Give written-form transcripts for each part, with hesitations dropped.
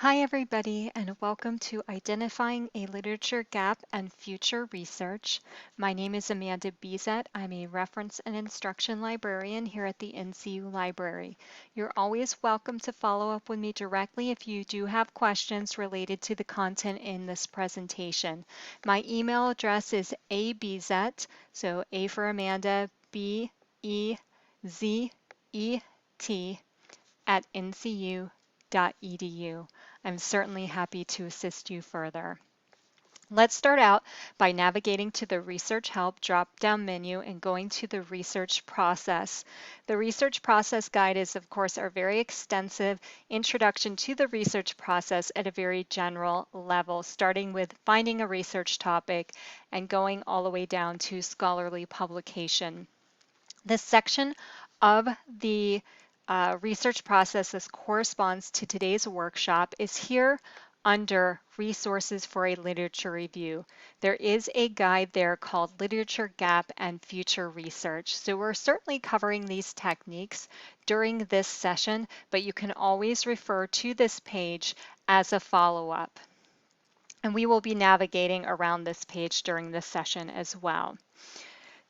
Hi everybody, and welcome to Identifying a Literature Gap and Future Research. My name is Amanda Bezet. I'm a reference and instruction librarian here at the NCU Library. You're always welcome to follow up with me directly if you do have questions related to the content in this presentation. My email address is abezet, so A for Amanda, B-E-Z-E-T @ncu.edu. I'm certainly happy to assist you further. Let's start out by navigating to the Research Help drop-down menu and going to the research process. The research process guide is, of course, our very extensive introduction to the research process at a very general level, starting with finding a research topic and going all the way down to scholarly publication. This section of the research process that corresponds to today's workshop is here under Resources for a Literature Review. There is a guide there called Literature Gap and Future Research. So we're certainly covering these techniques during this session, but you can always refer to this page as a follow-up. And we will be navigating around this page during this session as well.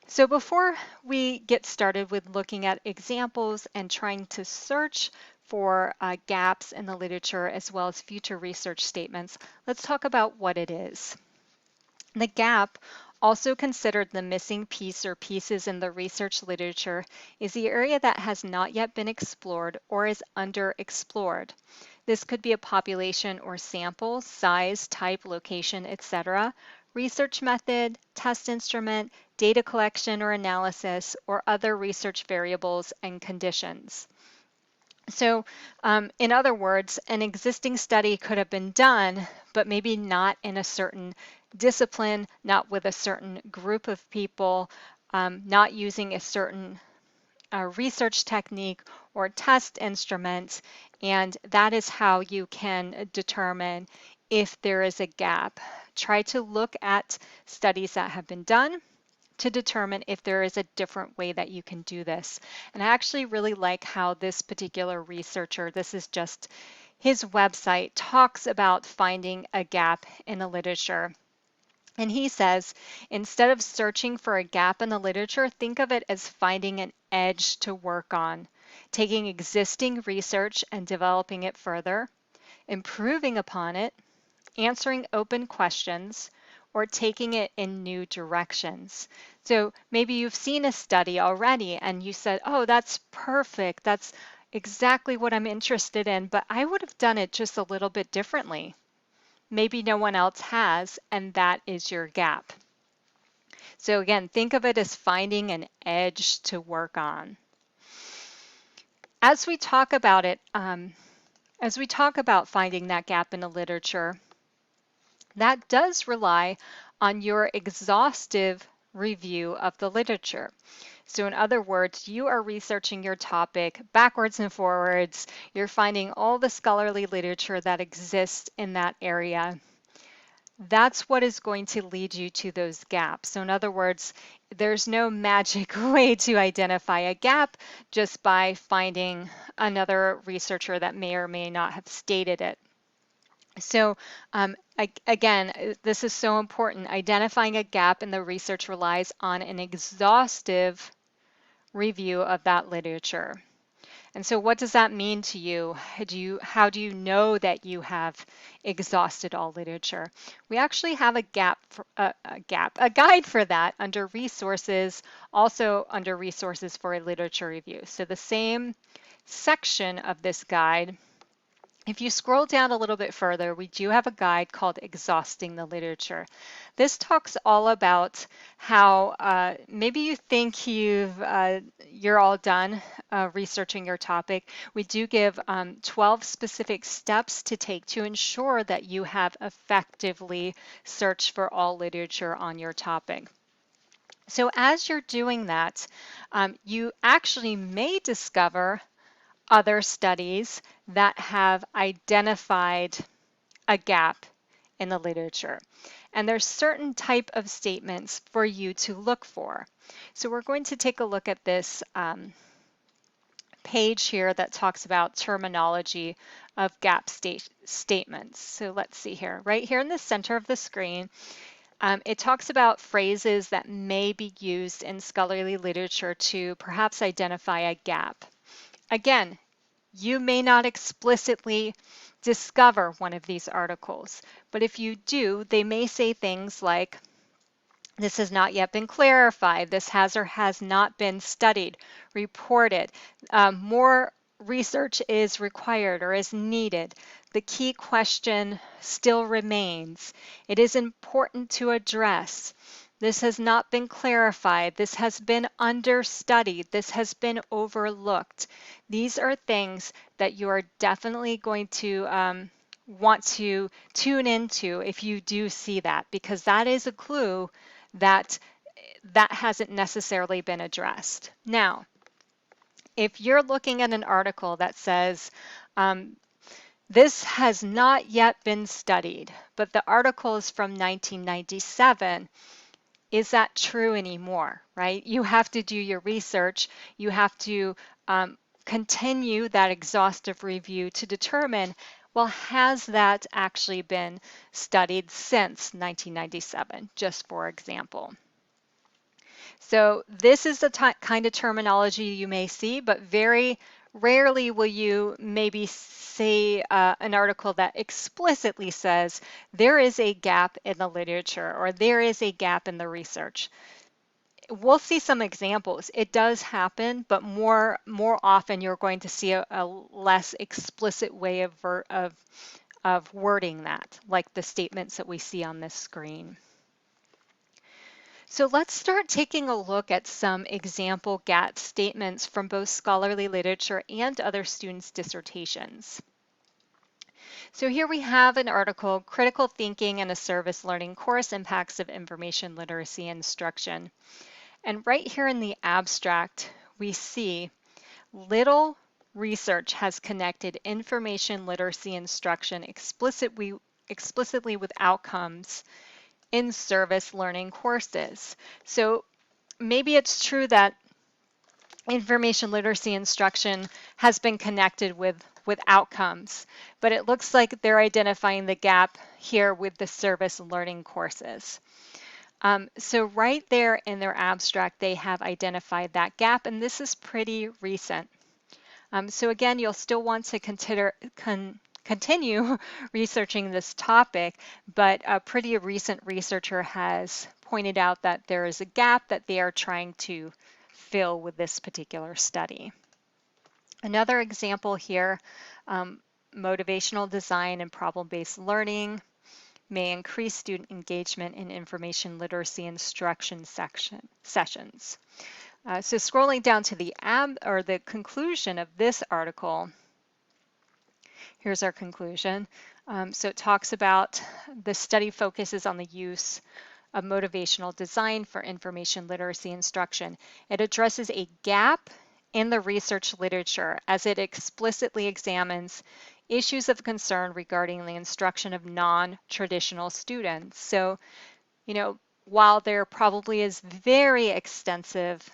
So before we get started with looking at examples and trying to search for gaps in the literature as well as future research statements, let's talk about what it is. The gap, also considered the missing piece or pieces in the research literature, is the area that has not yet been explored or is underexplored. This could be a population or sample, size, type, location, etc., research method, test instrument, data collection or analysis, or other research variables and conditions. So in other words, an existing study could have been done, but maybe not in a certain discipline, not with a certain group of people, not using a certain research technique or test instrument, and that is how you can determine if there is a gap. Try to look at studies that have been done to determine if there is a different way that you can do this. And I actually really like how this particular researcher, this is just his website, talks about finding a gap in the literature. And he says, instead of searching for a gap in the literature, think of it as finding an edge to work on, taking existing research and developing it further, improving upon it, answering open questions, or taking it in new directions. So maybe you've seen a study already and you said, oh, that's perfect. That's exactly what I'm interested in, but I would have done it just a little bit differently. Maybe no one else has, and that is your gap. So again, think of it as finding an edge to work on. As we talk about it, as we talk about finding that gap in the literature, that does rely on your exhaustive review of the literature. So in other words, you are researching your topic backwards and forwards. You're finding all the scholarly literature that exists in that area. That's what is going to lead you to those gaps. So in other words, there's no magic way to identify a gap just by finding another researcher that may or may not have stated it. So again, this is so important. Identifying a gap in the research relies on an exhaustive review of that literature. And so what does that mean to you? How do you know that you have exhausted all literature? We actually have a guide for that under resources, also under resources for a literature review. So the same section of this guide, if you scroll down a little bit further, we do have a guide called Exhausting the Literature. This talks all about how maybe you think you're all done researching your topic. We do give 12 specific steps to take to ensure that you have effectively searched for all literature on your topic. So as you're doing that, you actually may discover other studies that have identified a gap in the literature. And there's certain type of statements for you to look for. So we're going to take a look at this page here that talks about terminology of gap statements. So let's see here. Right here in the center of the screen, it talks about phrases that may be used in scholarly literature to perhaps identify a gap. Again, you may not explicitly discover one of these articles, but if you do, they may say things like, this has not yet been clarified, this has or has not been studied, reported, more research is required or is needed. The key question still remains. It is important to address. This has not been clarified. This has been understudied. This has been overlooked. These are things that you are definitely going to want to tune into if you do see that, because that is a clue that hasn't necessarily been addressed. Now, if you're looking at an article that says, this has not yet been studied, but the article is from 1997, is that true anymore, right? You have to do your research. You have to continue that exhaustive review to determine, well, has that actually been studied since 1997, just for example. So this is the kind of terminology you may see, but very rarely will you maybe see an article that explicitly says there is a gap in the literature or there is a gap in the research. We'll see some examples. It does happen, but more often you're going to see a less explicit way of wording that, like the statements that we see on this screen. So let's start taking a look at some example gap statements from both scholarly literature and other students' dissertations. So here we have an article, Critical Thinking in a Service Learning Course, Impacts of Information Literacy Instruction. And right here in the abstract, we see little research has connected information literacy instruction explicitly with outcomes in service learning courses. So maybe it's true that information literacy instruction has been connected with outcomes, but it looks like they're identifying the gap here with the service learning courses. So right there in their abstract, they have identified that gap, and this is pretty recent. So again, you'll still want to continue researching this topic, but a pretty recent researcher has pointed out that there is a gap that they are trying to fill with this particular study. Another example here, motivational design and problem-based learning may increase student engagement in information literacy instruction sessions. So scrolling down to the conclusion of this article, here's our conclusion. So it talks about the study focuses on the use of motivational design for information literacy instruction. It addresses a gap in the research literature as it explicitly examines issues of concern regarding the instruction of non-traditional students. So, while there probably is very extensive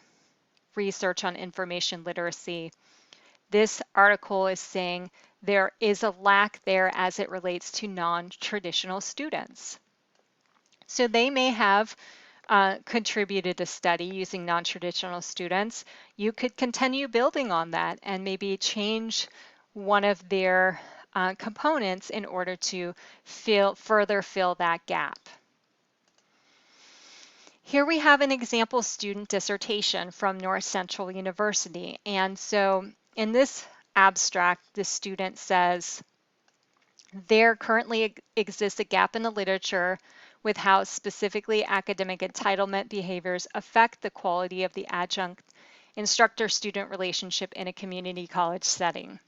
research on information literacy, this article is saying there is a lack there as it relates to non-traditional students. So they may have contributed a study using non-traditional students. You could continue building on that and maybe change one of their components in order to further fill that gap. Here we have an example student dissertation from North Central University. And so in this abstract, the student says, there currently exists a gap in the literature with how specifically academic entitlement behaviors affect the quality of the adjunct instructor-student relationship in a community college setting.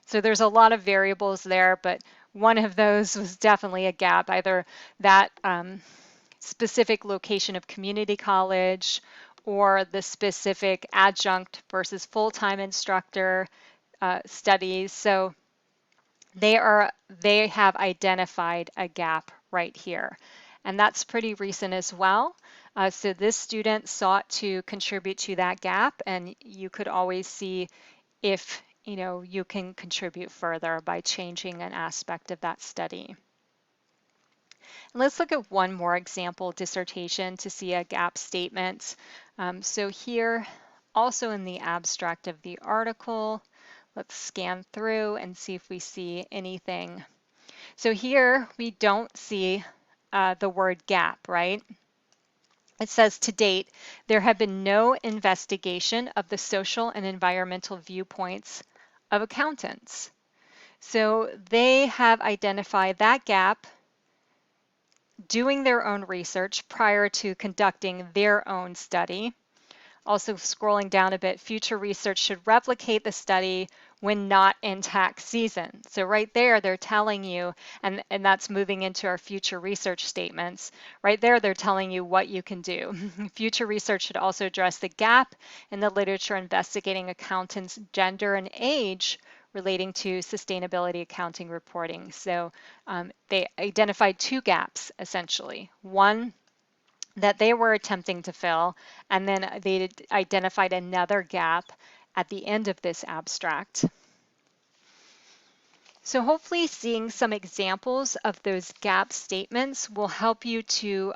So there's a lot of variables there, but one of those was definitely a gap, either that specific location of community college or the specific adjunct versus full-time instructor studies. So they have identified a gap right here, and that's pretty recent as well. So this student sought to contribute to that gap, and you could always see if you can contribute further by changing an aspect of that study. Let's look at one more example dissertation to see a gap statement. So here, also in the abstract of the article, let's scan through and see if we see anything. So here we don't see the word gap, right? It says to date, there have been no investigation of the social and environmental viewpoints of accountants. So they have identified that gap doing their own research prior to conducting their own study. Also scrolling down a bit, future research should replicate the study when not in tax season. So right there, they're telling you, and that's moving into our future research statements. Right there, they're telling you what you can do. Future research should also address the gap in the literature investigating accountants' gender and age relating to sustainability accounting reporting. So they identified two gaps, essentially. One, that they were attempting to fill, and then they identified another gap at the end of this abstract. So hopefully seeing some examples of those gap statements will help you to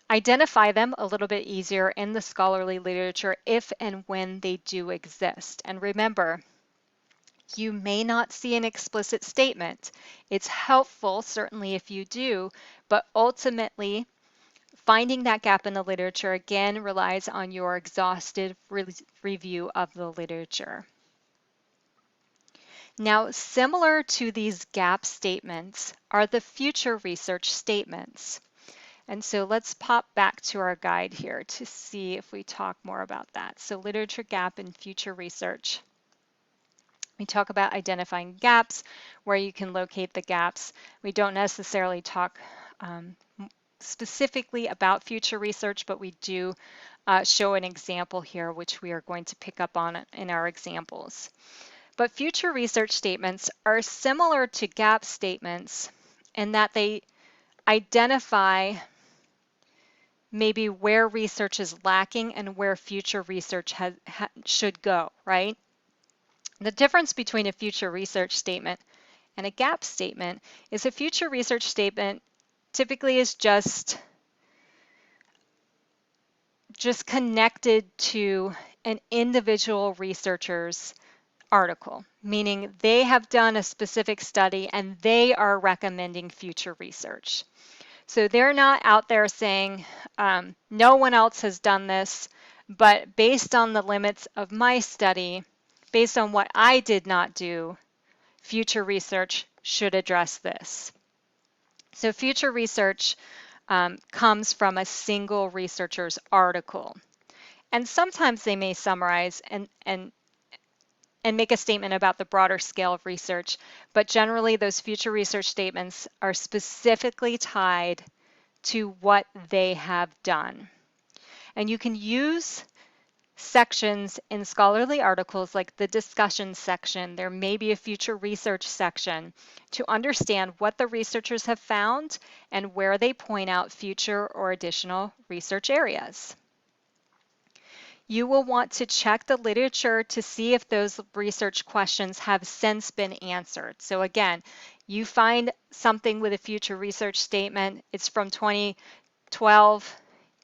identify them a little bit easier in the scholarly literature if and when they do exist. And remember, you may not see an explicit statement. It's helpful, certainly if you do, but ultimately finding that gap in the literature, again, relies on your exhaustive review of the literature. Now, similar to these gap statements are the future research statements. And so let's pop back to our guide here to see if we talk more about that. So literature gap and future research. We talk about identifying gaps, where you can locate the gaps. We don't necessarily talk specifically about future research, but we do show an example here, which we are going to pick up on in our examples. But future research statements are similar to gap statements in that they identify maybe where research is lacking and where future research should go, right? The difference between a future research statement and a gap statement is a future research statement typically is just connected to an individual researcher's article, meaning they have done a specific study and they are recommending future research. So they're not out there saying, no one else has done this, but based on the limits of my study, based on what I did not do, future research should address this. So future research comes from a single researcher's article. And sometimes they may summarize and make a statement about the broader scale of research, but generally those future research statements are specifically tied to what they have done. And you can use sections in scholarly articles like the discussion section, there may be a future research section, to understand what the researchers have found and where they point out future or additional research areas. You will want to check the literature to see if those research questions have since been answered. So again, you find something with a future research statement, it's from 2012,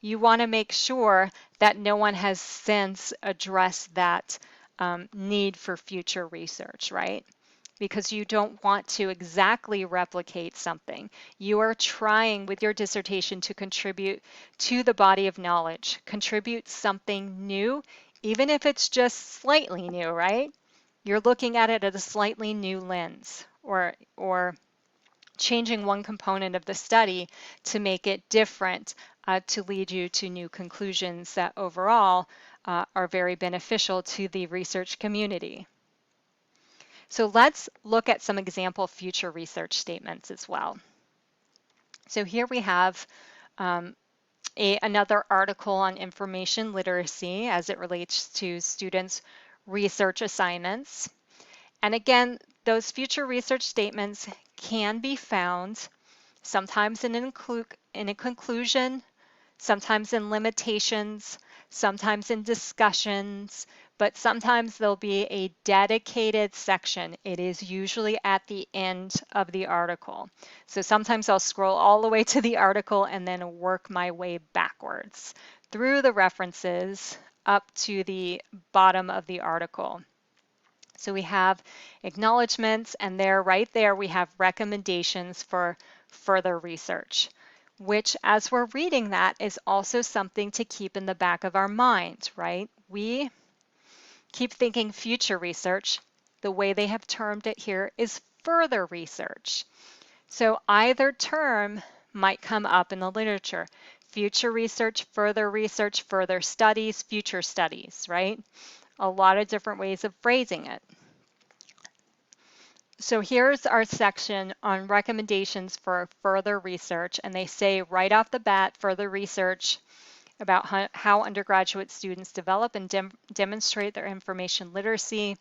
you want to make sure that no one has since addressed that need for future research, right? Because you don't want to exactly replicate something. You are trying with your dissertation to contribute to the body of knowledge, contribute something new, even if it's just slightly new, right? You're looking at it at a slightly new lens, or changing one component of the study to make it different to lead you to new conclusions that overall are very beneficial to the research community. So let's look at some example future research statements as well. So here we have another article on information literacy as it relates to students' research assignments. And again, those future research statements can be found sometimes in a conclusion, sometimes in limitations, sometimes in discussions, but sometimes there'll be a dedicated section. It is usually at the end of the article. So sometimes I'll scroll all the way to the article and then work my way backwards through the references up to the bottom of the article. So we have acknowledgments, and there, right there, we have recommendations for further research, which, as we're reading that, is also something to keep in the back of our mind, right? We keep thinking future research. The way they have termed it here is further research. So either term might come up in the literature. Future research, further studies, future studies, right? A lot of different ways of phrasing it. So here's our section on recommendations for further research, and they say right off the bat, further research about how undergraduate students develop and demonstrate their information literacy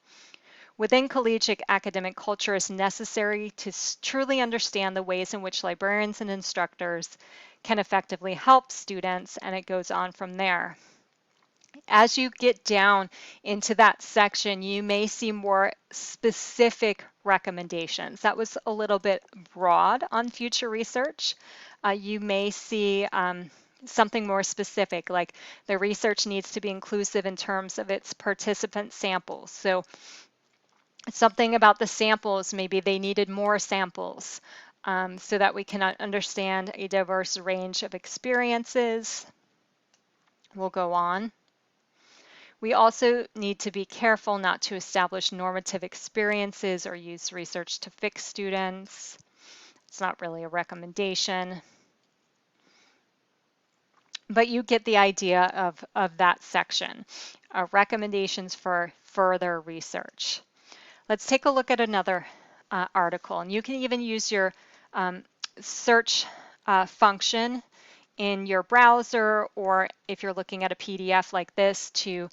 within collegiate academic culture is necessary to truly understand the ways in which librarians and instructors can effectively help students, and it goes on from there. As you get down into that section, you may see more specific recommendations. That was a little bit broad on future research. You may see something more specific, like the research needs to be inclusive in terms of its participant samples. So something about the samples, maybe they needed more samples so that we can understand a diverse range of experiences. We'll go on. We also need to be careful not to establish normative experiences or use research to fix students. It's not really a recommendation. But you get the idea of that section, recommendations for further research. Let's take a look at another article, and you can even use your search function in your browser, or if you're looking at a PDF like this, to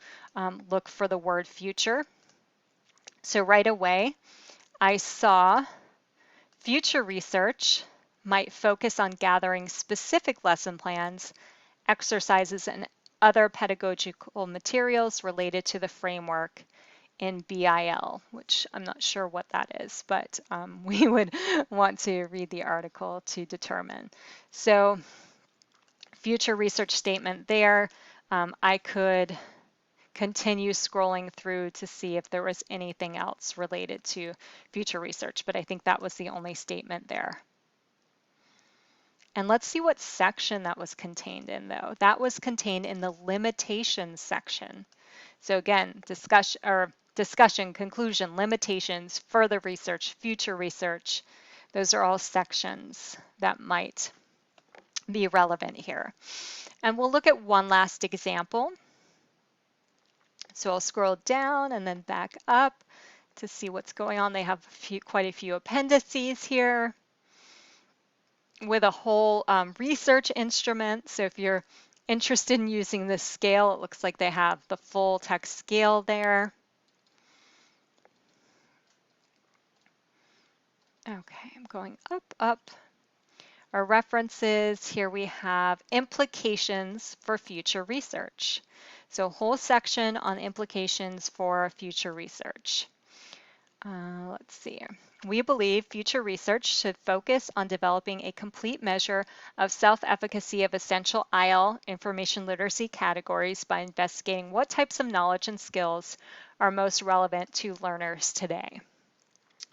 look for the word future. So right away, I saw future research might focus on gathering specific lesson plans, exercises, and other pedagogical materials related to the framework in BIL, which I'm not sure what that is, but we would want to read the article to determine. So future research statement there. I could continue scrolling through to see if there was anything else related to future research, but I think that was the only statement there. And let's see what section that was contained in, though. That was contained in the limitations section. So again, discussion, conclusion, limitations, further research, future research. Those are all sections that might be relevant here. And we'll look at one last example. So I'll scroll down and then back up to see what's going on. They have quite a few appendices here with a whole research instrument. So if you're interested in using this scale, it looks like they have the full text scale there. Okay, I'm going up. Our references, here we have implications for future research. So a whole section on implications for future research. Let's see. We believe future research should focus on developing a complete measure of self-efficacy of essential IL information literacy categories by investigating what types of knowledge and skills are most relevant to learners today.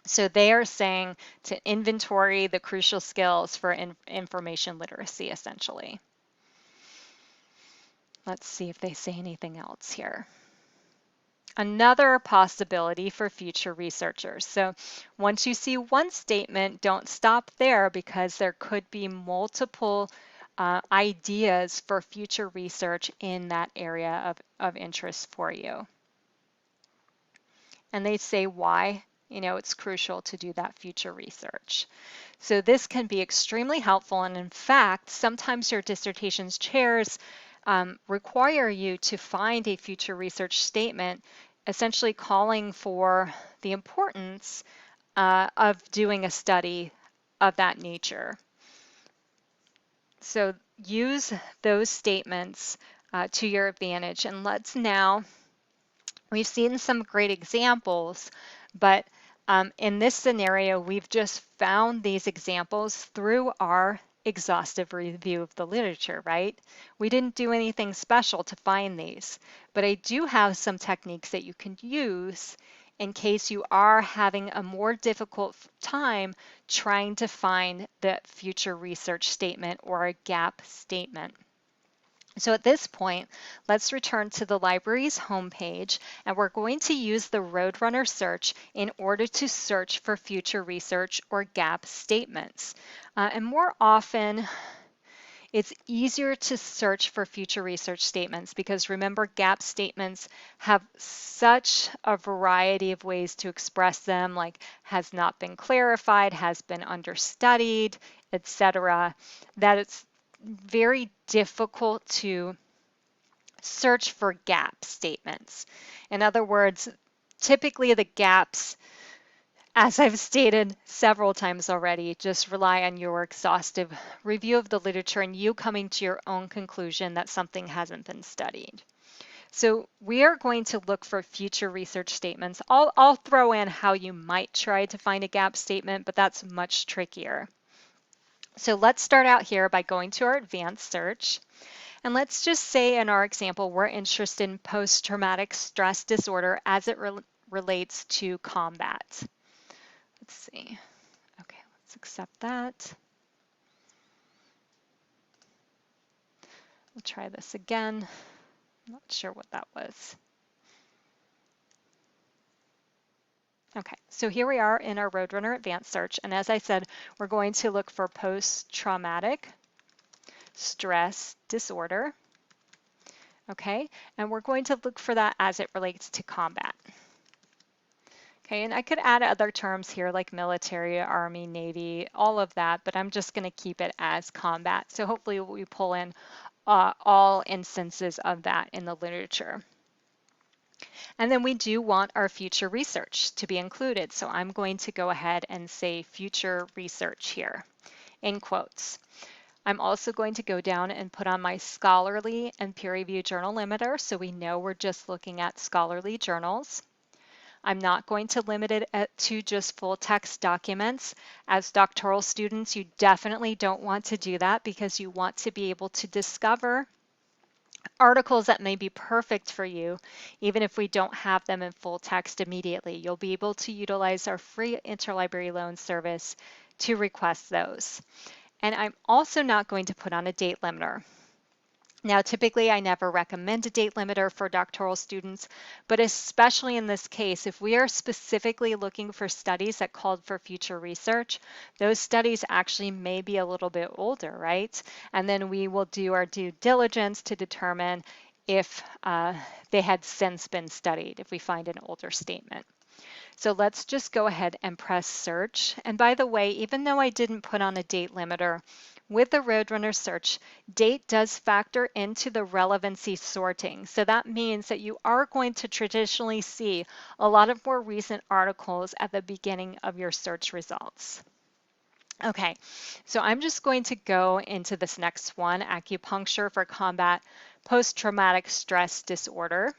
So they are saying to inventory the crucial skills for information literacy, essentially. Let's see if they say anything else here. Another possibility for future researchers. So once you see one statement, don't stop there, because there could be multiple ideas for future research in that area of interest for you. And they say why. It's crucial to do that future research. So this can be extremely helpful, and in fact, sometimes your dissertation's chairs require you to find a future research statement, essentially calling for the importance of doing a study of that nature. So use those statements to your advantage. And let's now We've seen some great examples, but in this scenario, we've just found these examples through our exhaustive review of the literature, right? We didn't do anything special to find these, but I do have some techniques that you can use in case you are having a more difficult time trying to find the future research statement or a gap statement. So at this point, let's return to the library's homepage, and we're going to use the Roadrunner search in order to search for future research or gap statements. And more often, it's easier to search for future research statements because remember, gap statements have such a variety of ways to express them, like has not been clarified, has been understudied, etc., that it's very difficult to search for gap statements. In other words, typically the gaps, as I've stated several times already, just rely on your exhaustive review of the literature and you coming to your own conclusion that something hasn't been studied. So we are going to look for future research statements. I'll throw in how you might try to find a gap statement, but that's much trickier. So let's start out here by going to our advanced search. And let's just say in our example, we're interested in post-traumatic stress disorder as it relates to combat. Let's see. Okay, let's accept that. We'll try this again. I'm not sure what that was. Okay, so here we are in our Roadrunner Advanced Search. And as I said, we're going to look for post-traumatic stress disorder. Okay, and we're going to look for that as it relates to combat. Okay, and I could add other terms here like military, Army, Navy, all of that, but I'm just going to keep it as combat. So hopefully we pull in all instances of that in the literature. And then we do want our future research to be included. So I'm going to go ahead and say future research here in quotes. I'm also going to go down and put on my scholarly and peer-reviewed journal limiter so we know we're just looking at scholarly journals. I'm not going to limit it to just full text documents. As doctoral students, you definitely don't want to do that because you want to be able to discover articles that may be perfect for you, even if we don't have them in full text immediately. You'll be able to utilize our free interlibrary loan service to request those. And I'm also not going to put on a date limiter. Now, typically, I never recommend a date limiter for doctoral students, but especially in this case, if we are specifically looking for studies that called for future research, those studies actually may be a little bit older, right? And then we will do our due diligence to determine if they had since been studied, if we find an older statement. So let's just go ahead and press search. And by the way, even though I didn't put on a date limiter, with the Roadrunner search, date does factor into the relevancy sorting. So that means that you are going to traditionally see a lot of more recent articles at the beginning of your search results. Okay, so I'm just going to go into this next one, acupuncture for combat post-traumatic stress disorder.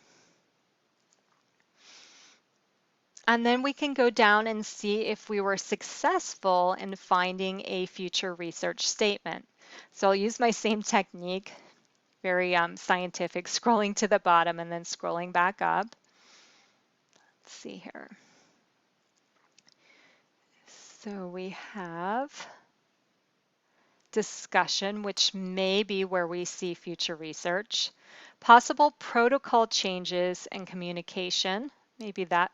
And then we can go down and see if we were successful in finding a future research statement. So I'll use my same technique, very scientific, scrolling to the bottom and then scrolling back up. Let's see here. So we have discussion, which may be where we see future research. Possible protocol changes and communication, maybe that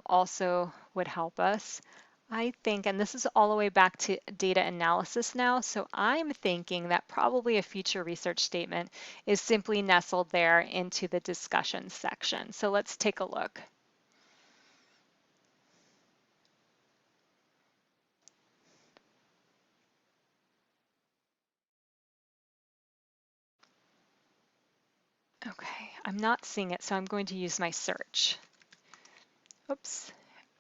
also would help us. I think, and this is all the way back to data analysis now, so I'm thinking that probably a future research statement is simply nestled there into the discussion section. So let's take a look. Okay, I'm not seeing it, so I'm going to use my search. Oops,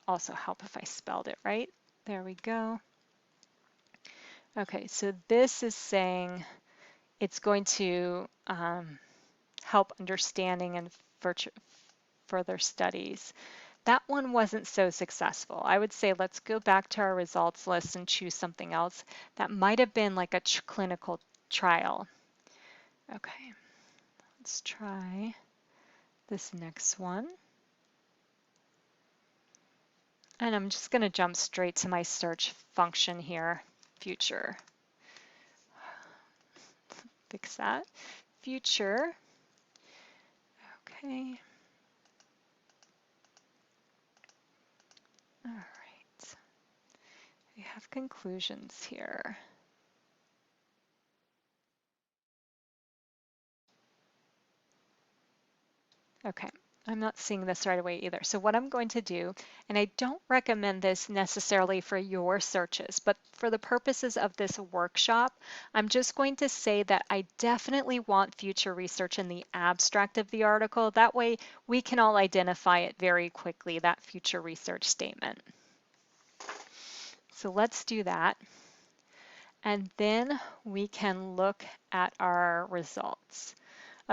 also help if I spelled it right. There we go. Okay, so this is saying it's going to help understanding and further studies. That one wasn't so successful. I would say let's go back to our results list and choose something else. That might have been like a clinical trial. Okay, let's try this next one. And I'm just going to jump straight to my search function here, future. Fix that. Future. Okay. All right. We have conclusions here. Okay, I'm not seeing this right away either. So what I'm going to do, and I don't recommend this necessarily for your searches, but for the purposes of this workshop, I'm just going to say that I definitely want future research in the abstract of the article. That way we can all identify it very quickly, that future research statement. So let's do that. And then we can look at our results.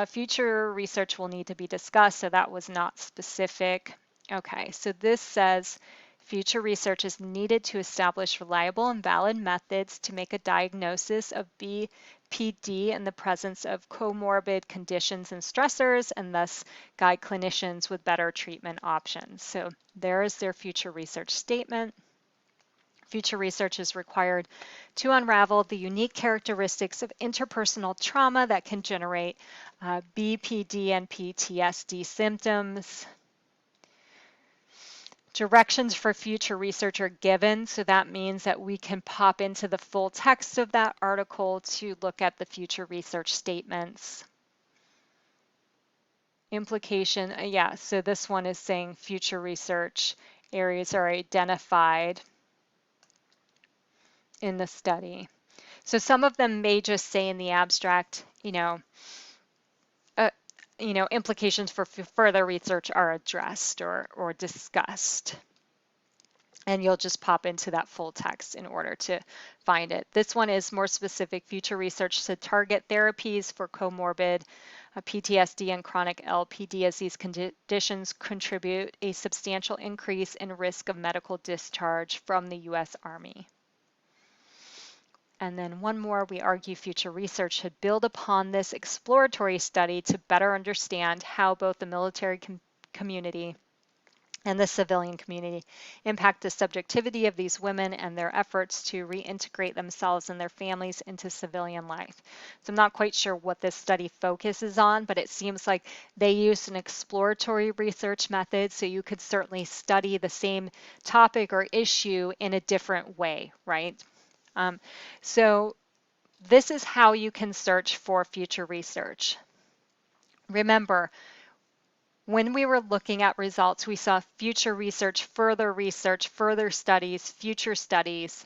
Future research will need to be discussed, so that was not specific. Okay, so this says future research is needed to establish reliable and valid methods to make a diagnosis of BPD in the presence of comorbid conditions and stressors, and thus guide clinicians with better treatment options. So there is their future research statement. Future research is required to unravel the unique characteristics of interpersonal trauma that can generate BPD and PTSD symptoms. Directions for future research are given, so that means that we can pop into the full text of that article to look at the future research statements. Implication, yeah, so this one is saying future research areas are identified in the study. So some of them may just say in the abstract, implications for further research are addressed or discussed. And you'll just pop into that full text in order to find it. This one is more specific. Future research to target therapies for comorbid PTSD and chronic LPD, as these conditions contribute a substantial increase in risk of medical discharge from the U.S. Army. And then one more, we argue future research should build upon this exploratory study to better understand how both the military community and the civilian community impact the subjectivity of these women and their efforts to reintegrate themselves and their families into civilian life. So I'm not quite sure what this study focuses on, but it seems like they used an exploratory research method, so you could certainly study the same topic or issue in a different way, right? So this is how you can search for future research. Remember, when we were looking at results, we saw future research, further studies, future studies.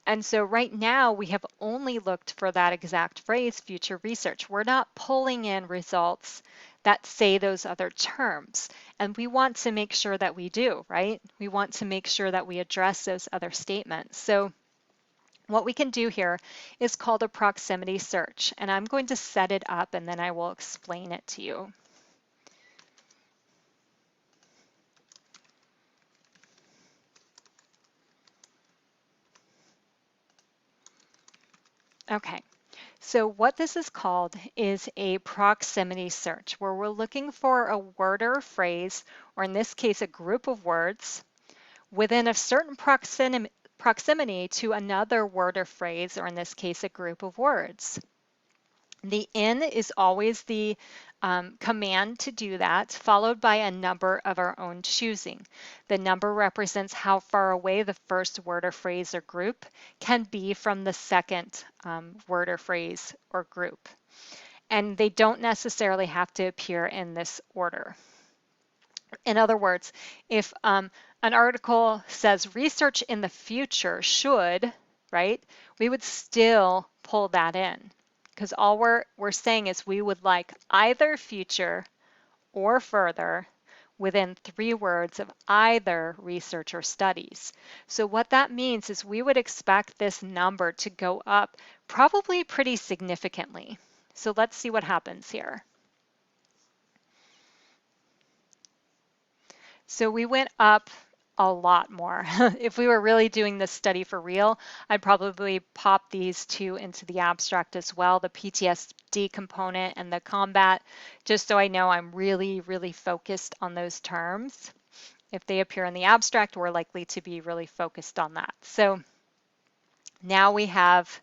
And so right now we have only looked for that exact phrase, future research. We're not pulling in results that say those other terms. And we want to make sure that we do, right? We want to make sure that we address those other statements. So what we can do here is called a proximity search, and I'm going to set it up and then I will explain it to you. Okay, so what this is called is a proximity search, where we're looking for a word or a phrase, or in this case, a group of words, within a certain proximity to another word or phrase, or in this case, a group of words. The in is always the command to do that, followed by a number of our own choosing. The number represents how far away the first word or phrase or group can be from the second word or phrase or group. And they don't necessarily have to appear in this order. In other words, if an article says research in the future should, right, we would still pull that in, because all we're saying is we would like either future or further within 3 words of either research or studies. So what that means is we would expect this number to go up probably pretty significantly. So let's see what happens here. So we went up a lot more. If we were really doing this study for real, I'd probably pop these two into the abstract as well, the PTSD component and the combat, just so I know I'm really, really focused on those terms. If they appear in the abstract, we're likely to be really focused on that. So now we have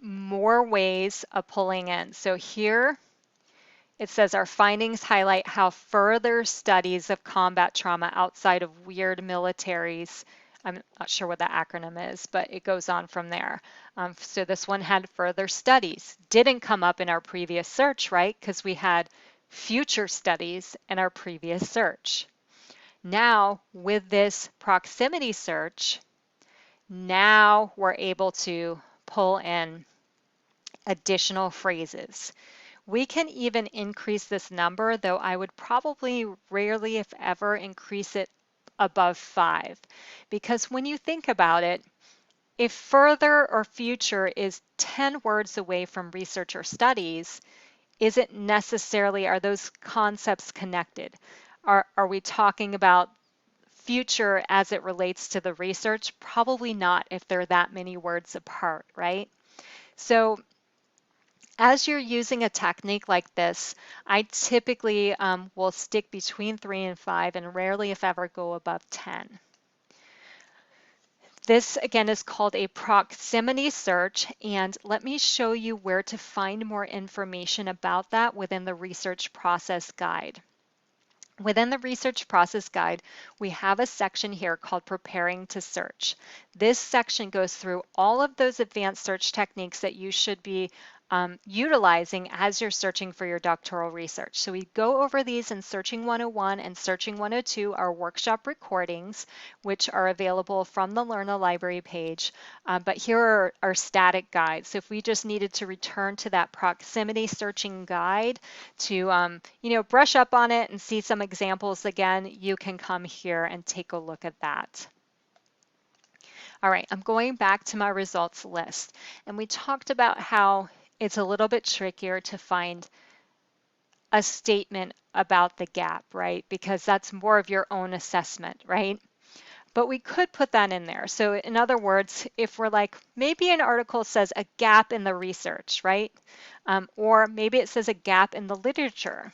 more ways of pulling in. So here it says our findings highlight how further studies of combat trauma outside of weird militaries, I'm not sure what that acronym is, but it goes on from there. So this one had further studies. Didn't come up in our previous search, right? Because we had future studies in our previous search. Now, with this proximity search, now we're able to pull in additional phrases. We can even increase this number, though I would probably rarely, if ever, increase it above 5. Because when you think about it, if further or future is 10 words away from research or studies, isn't necessarily, are those concepts connected? Are we talking about future as it relates to the research? Probably not if they're that many words apart, right? So as you're using a technique like this, I typically will stick between 3 and 5 and rarely, if ever, go above 10. This, again, is called a proximity search, and let me show you where to find more information about that within the research process guide. Within the research process guide, we have a section here called Preparing to Search. This section goes through all of those advanced search techniques that you should be utilizing as you're searching for your doctoral research. So we go over these in Searching 101 and Searching 102, our workshop recordings, which are available from the Learn the Library page. But here are our static guides. So if we just needed to return to that proximity searching guide to brush up on it and see some examples again, you can come here and take a look at that. All right, I'm going back to my results list, and we talked about how it's a little bit trickier to find a statement about the gap, right? Because that's more of your own assessment, right? But we could put that in there. So in other words, if we're like, maybe an article says a gap in the research, right? Or maybe it says a gap in the literature.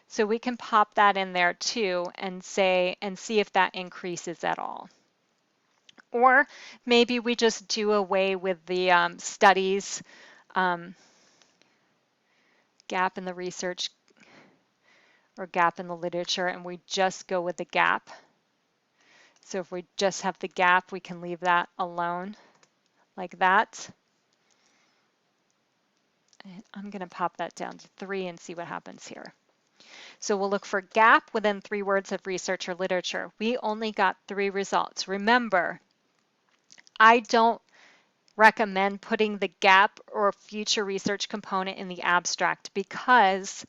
So we can pop that in there too and say, and see if that increases at all. Or maybe we just do away with the studies, gap in the research or gap in the literature, and we just go with the gap. So if we just have the gap, we can leave that alone like that. And I'm going to pop that down to 3 and see what happens here. So we'll look for gap within 3 words of research or literature. We only got 3 results. Remember, I don't recommend putting the gap or future research component in the abstract because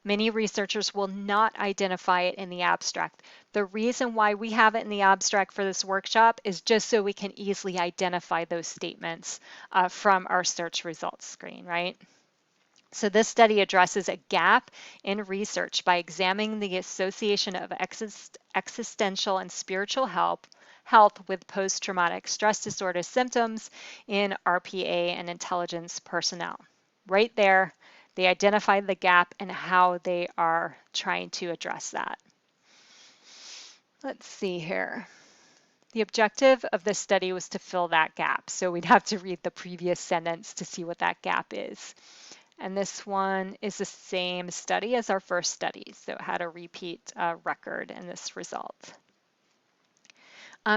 many researchers will not identify it in the abstract. The reason why we have it in the abstract for this workshop is just so we can easily identify those statements from our search results screen, right? So this study addresses a gap in research by examining the association of existential and spiritual health with post-traumatic stress disorder symptoms in RPA and intelligence personnel. Right there, they identified the gap and how they are trying to address that. Let's see here. The objective of this study was to fill that gap. So we'd have to read the previous sentence to see what that gap is. And this one is the same study as our first study, so it had a repeat record in this result.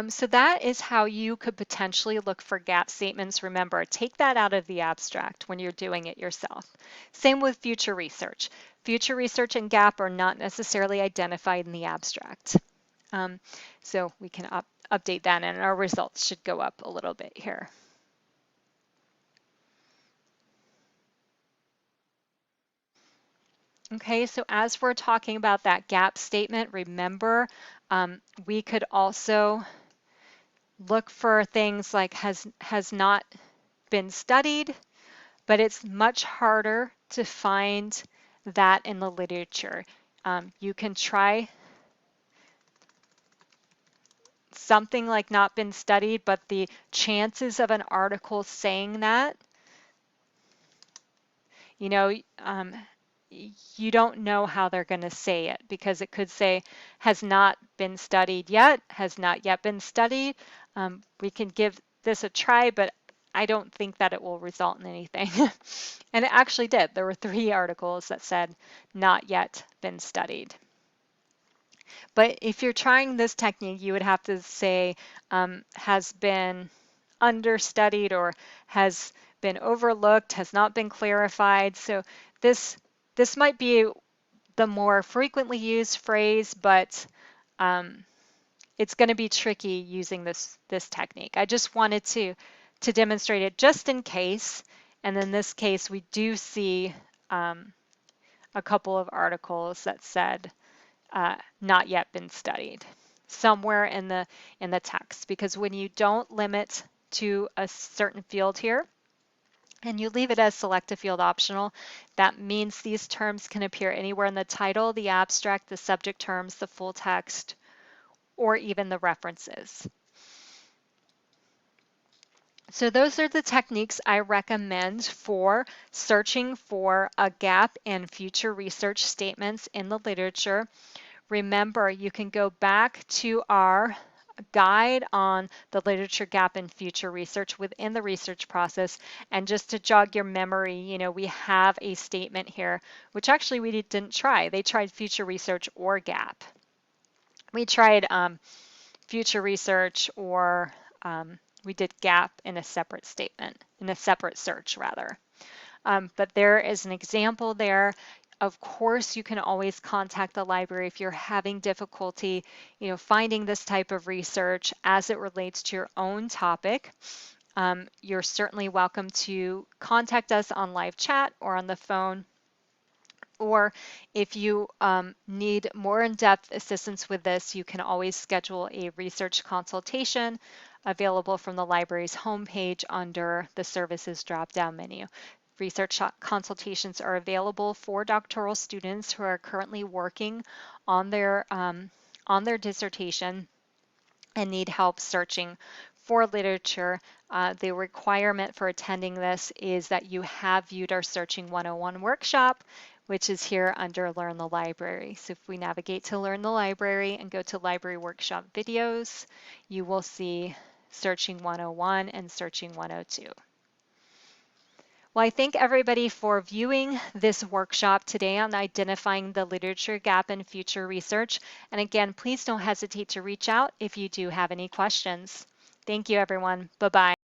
So that is how you could potentially look for gap statements. Remember, take that out of the abstract when you're doing it yourself. Same with future research. Future research and gap are not necessarily identified in the abstract. So we can update that, and our results should go up a little bit here. Okay, so as we're talking about that gap statement, remember we could also look for things like has not been studied, but it's much harder to find that in the literature. You can try something like not been studied, but the chances of an article saying that, you know, you don't know how they're going to say it, because it could say has not been studied yet, has not yet been studied. We can give this a try, but I don't think that it will result in anything. And it actually did. There were 3 articles that said not yet been studied. But if you're trying this technique, you would have to say has been understudied or has been overlooked, has not been clarified. So this might be the more frequently used phrase, but it's going to be tricky using this technique. I just wanted to demonstrate it just in case. And in this case, we do see a couple of articles that said not yet been studied somewhere in the text, because when you don't limit to a certain field here and you leave it as select a field optional, that means these terms can appear anywhere in the title, the abstract, the subject terms, the full text, or even the references. So those are the techniques I recommend for searching for a gap in future research statements in the literature. Remember, you can go back to our guide on the literature gap in future research within the research process. And just to jog your memory, you know, we have a statement here, which actually we didn't try. They tried future research or gap. We tried future research, or we did gap in a separate statement, in a separate search rather. But there is an example there. Of course, you can always contact the library if you're having difficulty, you know, finding this type of research as it relates to your own topic. You're certainly welcome to contact us on live chat or on the phone. Or if you need more in-depth assistance with this, you can always schedule a research consultation available from the library's homepage under the services drop-down menu. Research consultations are available for doctoral students who are currently working on their dissertation and need help searching for literature. The requirement for attending this is that you have viewed our Searching 101 workshop, which is here under Learn the Library. So if we navigate to Learn the Library and go to Library Workshop Videos, you will see Searching 101 and Searching 102. Well, I thank everybody for viewing this workshop today on identifying the literature gap in future research. And again, please don't hesitate to reach out if you do have any questions. Thank you, everyone. Bye-bye.